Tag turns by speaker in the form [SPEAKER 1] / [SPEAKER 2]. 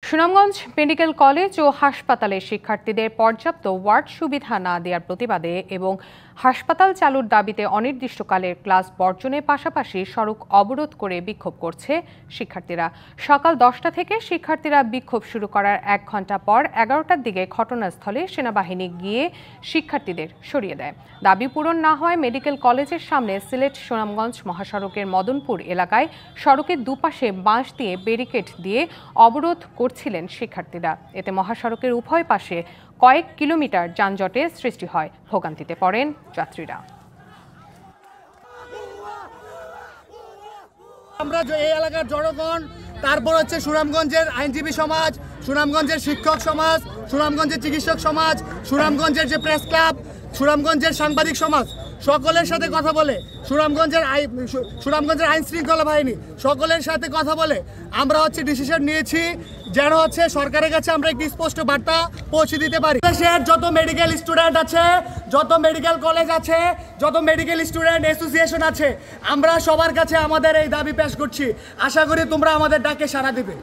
[SPEAKER 1] Sunamganj medical college ও হাসপাতালে শিক্ষার্থীদের পর্যাপ্ত ওয়ার্ড সুবিধা না দেওয়ার প্রতিবাদে এবং হাসপাতাল চালুর দাবিতে অনির্দিষ্টকালের ক্লাস বর্জনের পাশাপাশি সড়ক অবরোধ করে বিক্ষোভ করছে শিক্ষার্থীরা। সকাল 10টা থেকে শিক্ষার্থীরা বিক্ষোভ শুরু করার 1 ঘণ্টা পর 11টার দিকে ঘটনাস্থলে সেনাবাহিনী গিয়ে শিক্ষার্থীদের সরিয়ে দেয়। দাবি পূরণ না হয় মেডিকেল কলেজের সামনে সিলেট সুনামগঞ্জ মহাসড়কের মদনপুর এলাকায় সড়কের দুপাশে বাঁশ দিয়ে ব্যারিকেড দিয়ে অবরোধ করছিলেন শিক্ষার্থীরা। এতে মহাসড়কের উভয় পাশে কয়েক কিলোমিটার যানজটের সৃষ্টি হয়, ভোগান্তিতে পড়েন যাত্রীরা।
[SPEAKER 2] আমরা এই এলাকার জনগণ, তারপর হচ্ছে সুনামগঞ্জের আইনজীবী সমাজ, সুনামগঞ্জের শিক্ষক সমাজ, সুনামগঞ্জের চিকিৎসক সমাজ, সুনামগঞ্জের যে প্রেস ক্লাব, সুনামগঞ্জের সাংবাদিক সমাজ সকলের সাথে কথা বলে, সুনামগঞ্জের আইন শৃঙ্খলা বাহিনী সকলের সাথে কথা বলে আমরা হচ্ছে ডিসিশন নিয়েছি যেন হচ্ছে সরকারের কাছে আমরা একটি স্পষ্ট বার্তা পৌঁছে দিতে পারি। দেশের যত মেডিকেল স্টুডেন্ট আছে, যত মেডিকেল কলেজ আছে, যত মেডিকেল স্টুডেন্ট অ্যাসোসিয়েশন আছে, আমরা সবার কাছে আমাদের এই দাবি পেশ করছি। আশা করি তোমরা আমাদের ডাকে সাড়া দিবে।